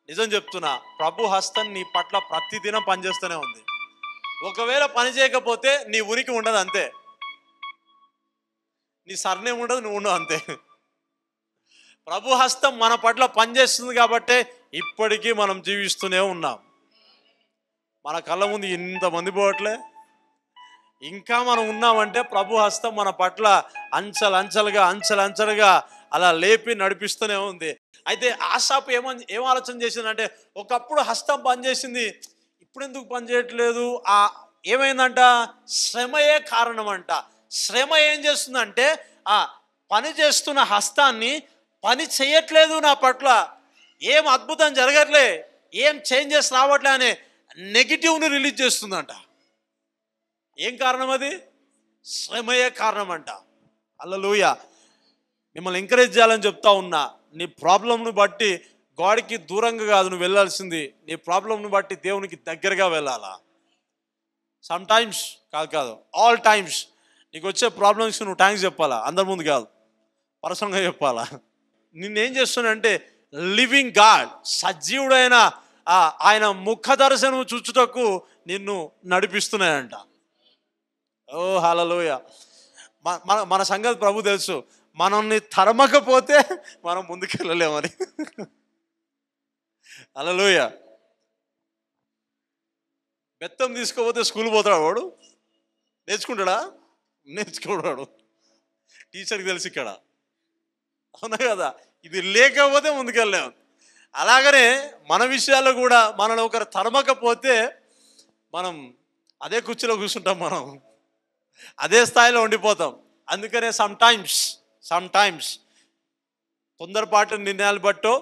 నిజం చెప్తున్నా, ప్రభు హస్తం నీ పట్ల ప్రతిదినం పనిచేస్తూనే ఉంది. ఒకవేళ పని చేయకపోతే నీ ఉనికి ఉండదు, అంతే. నీ సర్నేం ఉండదు, నువ్వు ఉండవు, అంతే. ప్రభు హస్తం మన పట్ల పనిచేస్తుంది కాబట్టే ఇప్పటికీ మనం జీవిస్తూనే ఉన్నాం. మన కళ్ళ ముందు ఇంతమంది పోవట్లే, ఇంకా మనం ఉన్నామంటే ప్రభు హస్తం మన పట్ల అంచెలంచెలుగా అలా లేపి నడిపిస్తూనే ఉంది. అయితే ఆసాపు ఏం ఆలోచన చేసిందంటే, ఒకప్పుడు హస్తం పనిచేసింది, ఇప్పుడు ఎందుకు పనిచేయట్లేదు? ఏమైందంట? శ్రమయే కారణం అంట. శ్రమ ఏం చేస్తుందంటే, ఆ పని చేస్తున్న హస్తాన్ని పని చేయట్లేదు, నా పట్ల ఏం అద్భుతం జరగట్లే, ఏం చేంజెస్ రావట్లే అనే నెగిటివ్ని రిలీజ్ చేస్తుందంట. ఏం కారణం? అది శ్రమయే కారణం అంట. హల్లెలూయా. మిమ్మల్ని ఎంకరేజ్ చేయాలని చెప్తా ఉన్నా. నీ ప్రాబ్లంను బట్టి గాడ్కి దూరంగా కాదు నువ్వు వెళ్ళాల్సింది, నీ ప్రాబ్లంను బట్టి దేవునికి దగ్గరగా వెళ్ళాలా. సమ్ టైమ్స్ కాదు, ఆల్ టైమ్స్ నీకు వచ్చే ప్రాబ్లమ్స్కి నువ్వు థ్యాంక్స్ చెప్పాలా, అందరి ముందు కాదు, పర్సనల్గా చెప్పాలా. నిన్నేం చేస్తున్నానంటే, లివింగ్ గాడ్, సజీవుడైన ఆయన ముఖ దర్శనం చూచుటకు నిన్ను నడిపిస్తున్నాయంట. ఓ హల్లెలూయా. మన సంగతి ప్రభు తెలుసు, మనల్ని తరమకపోతే మనం ముందుకెళ్ళలేమని. హల్లెలూయా. బెత్తం తీసుకోపోతే స్కూల్ పోతాడు వాడు, నేర్చుకుంటాడా? నేర్చుకోడాడు. టీచర్కి తెలుసు ఇక్కడ, అవునా కదా? ఇది లేకపోతే ముందుకెళ్ళాము. అలాగనే మన విషయాల్లో కూడా మనలో ఒకరు తరమకపోతే మనం అదే కుర్చీలో కూర్చుంటాం, మనం అదే స్థాయిలో ఉండిపోతాం. అందుకనే సమ్ టైమ్స్ తొందరపాటు నిర్ణయాలు బట్టో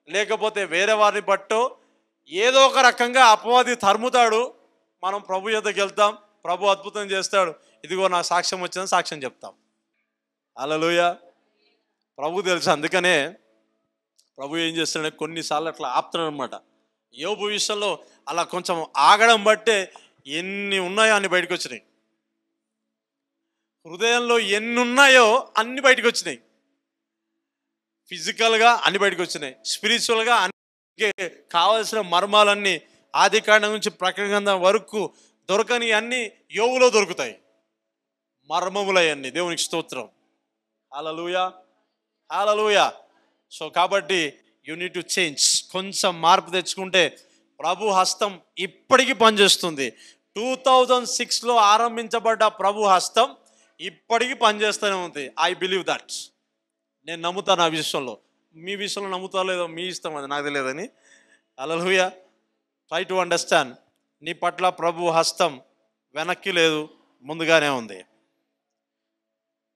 లేకపోతే వేరే వారిని బట్టో ఏదో ఒక రకంగా అపవాది తరుముతాడు. మనం ప్రభు యొద్దకు వెళ్తాం, ప్రభు అద్భుతం చేస్తాడు, ఇదిగో నా సాక్ష్యం వచ్చిందని సాక్ష్యం చెప్తాం. హల్లెలూయా. ప్రభు తెలుసు. అందుకనే ప్రభు ఏం చేస్తాడంటే కొన్నిసార్లు అట్లా ఆపుతాడు అనమాట. యోబు విషయంలో అలా కొంచెం ఆగడం బట్టే ఎన్ని ఉన్నాయో అన్ని బయటకు వచ్చినాయి. హృదయంలో ఎన్ని ఉన్నాయో అన్ని బయటకు వచ్చినాయి. ఫిజికల్గా అన్ని బయటకు వచ్చినాయి, స్పిరిచువల్గా అన్ని కావలసిన మర్మాలన్నీ ఆదికాండం నుంచి ప్రకటన గ్రంథం వరకు దొరకని అన్ని యోబులో దొరుకుతాయి, మర్మములయన్ని. దేవునికి స్తోత్రం. హల్లెలూయా, హల్లెలూయా. సో కాబట్టి యు నీడ్ టు చేంజ్. కొంచెం మార్పు తెచ్చుకుంటే ప్రభు హస్తం ఇప్పటికీ పనిచేస్తుంది. 2006లో ఆరంభించబడ్డ ప్రభు హస్తం ఇప్పటికీ పనిచేస్తూనే ఉంది. I believe that. నేను నమ్ముతాను ఆ విషయంలో. మీ విషయంలో నమ్ముతా లేదో మీ ఇష్టం, అది నాకు తెలియదని. హల్లెలూయా. Try to understand. నీ పట్ల ప్రభు హస్తం వెనక్కి లేదు, ముందుగానే ఉంది.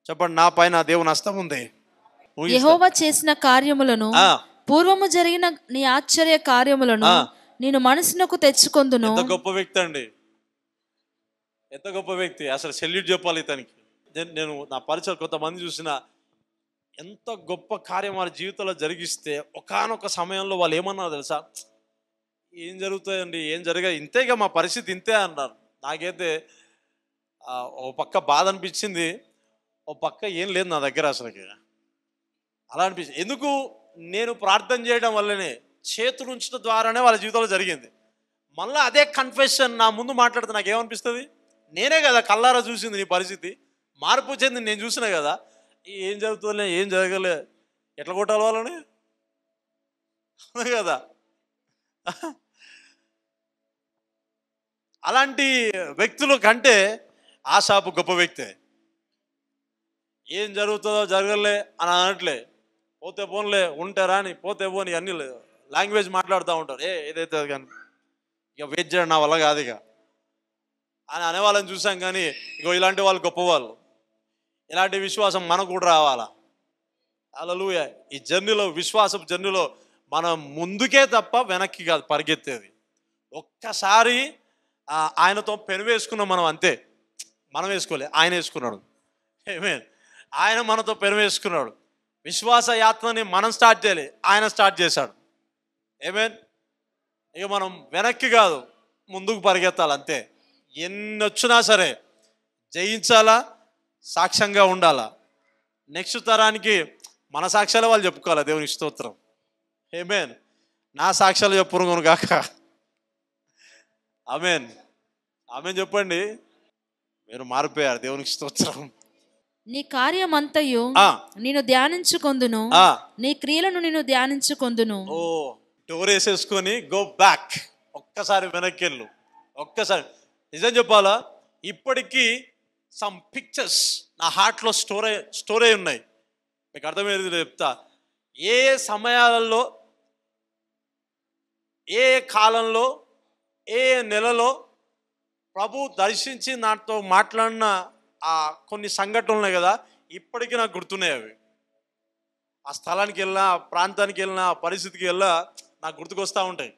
చెప్పండి, నా పైన దేవుని హస్తం ఉంది. యెహోవా చేసిన కార్యములను, పూర్వము జరిగిన నీ ఆశ్చర్య కార్యములను నేను మనసునకు తెచ్చుకొందును. ఎంత గొప్ప వ్యక్తి అండి, ఎంత గొప్ప వ్యక్తి. అసలు సెల్యూట్ చెప్పాలి ఇతనికి. నేను నా పరిచయం కొంతమంది చూసిన, ఎంత గొప్ప కార్యం వారి జీవితంలో జరిగిస్తే ఒకానొక సమయంలో వాళ్ళు ఏమన్నారు తెలుసా? ఏం జరుగుతాయండి, ఏం జరగదు, ఇంతేగా మా పరిస్థితి ఇంతే అన్నారు. నాకైతే ఓ పక్క బాధ అనిపించింది, ఓ పక్క ఏం లేదు నా దగ్గర అసలుకి. అలా అనిపించింది. ఎందుకు? నేను ప్రార్థన చేయడం వల్లనే, చేతులు ఉంచడం ద్వారానే వాళ్ళ జీవితంలో జరిగింది. మళ్ళీ అదే కన్ఫెషన్ నా ముందు మాట్లాడితే నాకు ఏమనిపిస్తుంది? నేనే కదా కళ్ళారా చూసింది నీ పరిస్థితి, మార్పు చెంది నేను చూసినా కదా, ఏం జరుగుతుందిలే, ఏం జరగలే, ఎట్లా కొట్టాలి వాళ్ళని కదా. అలాంటి వ్యక్తుల కంటే ఆసాపు గొప్ప వ్యక్తే. ఏం జరుగుతుందో జరగలే అని అనట్లే, పోతే పోన్లే, ఉంటారా అని పోతే పోని అన్ని లాంగ్వేజ్ మాట్లాడుతూ ఉంటారు. ఏదైతే కానీ ఇక వెయిట్ చేయడం నా వల్ల కాదు ఇక అని అనేవాళ్ళని చూసాం. కానీ ఇగో ఇలాంటి వాళ్ళు గొప్పవాళ్ళు. ఇలాంటి విశ్వాసం మనకు కూడా రావాలా. హల్లెలూయా. ఈ జర్నీలో, విశ్వాసపు జర్నీలో మనం ముందుకే తప్ప వెనక్కి కాదు పరిగెత్తేది. ఒక్కసారి ఆయనతో పెను వేసుకున్నాం మనం, అంతే. మనం వేసుకోలే, ఆయన వేసుకున్నాడు. ఆమేన్. ఆయన మనతో పెను వేసుకున్నాడు. విశ్వాస యాత్రని మనం స్టార్ట్ చేయాలి, ఆయన స్టార్ట్ చేశాడు. ఆమేన్. ఇక మనం వెనక్కి కాదు ముందుకు పరిగెత్తాలి, అంతే. ఎన్ని వచ్చినా సరే జయించాలా, సాక్ష్యంగా ఉండాలా. నెక్స్ట్ తరానికి మన సాక్ష్యాలు వాళ్ళు చెప్పుకోవాలి. దేవునికి స్తోత్రం. ఆమేన్. నా సాక్ష్యాలు చెప్పును కాక. ఆమేన్, ఆమేన్ చెప్పండి. మీరు మారిపోయారు, దేవునికి స్తోత్రం. నీ కార్యమంతయు నేను ధ్యానించుకొందును, నీ క్రియలను నేను ధ్యానించుకొందును. ఓ, డోర్ వేసేసుకొని గో బ్యాక్, ఒక్కసారి వెనక్కి వెళ్ళు. ఒక్కసారి నిజం చెప్పాలా, ఇప్పటికీ సమ్ పిక్చర్స్ నా హార్ట్లో స్టోర్ అయి ఉన్నాయి. మీకు అర్థమయ్యేది చెప్తా. ఏ సమయాలలో, ఏ కాలంలో, ఏ నెలలో ప్రభు దర్శించి నాతో మాట్లాడిన ఆ కొన్ని సంఘటనలు ఉన్నాయి కదా, ఇప్పటికీ నాకు గుర్తున్నాయి అవి. ఆ స్థలానికి వెళ్ళినా, ఆ ప్రాంతానికి వెళ్ళినా, ఆ పరిస్థితికి వెళ్ళా నాకు గుర్తుకొస్తూ ఉంటాయి.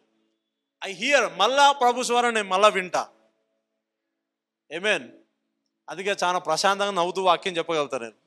ఐ హియర్, మళ్ళా ప్రభు స్వరం నేను మళ్ళా వింటా. ఆమేన్. అందుకే చాలా ప్రశాంతంగా నవ్వుతూ వాక్యం చెప్పగలుగుతాను నేను.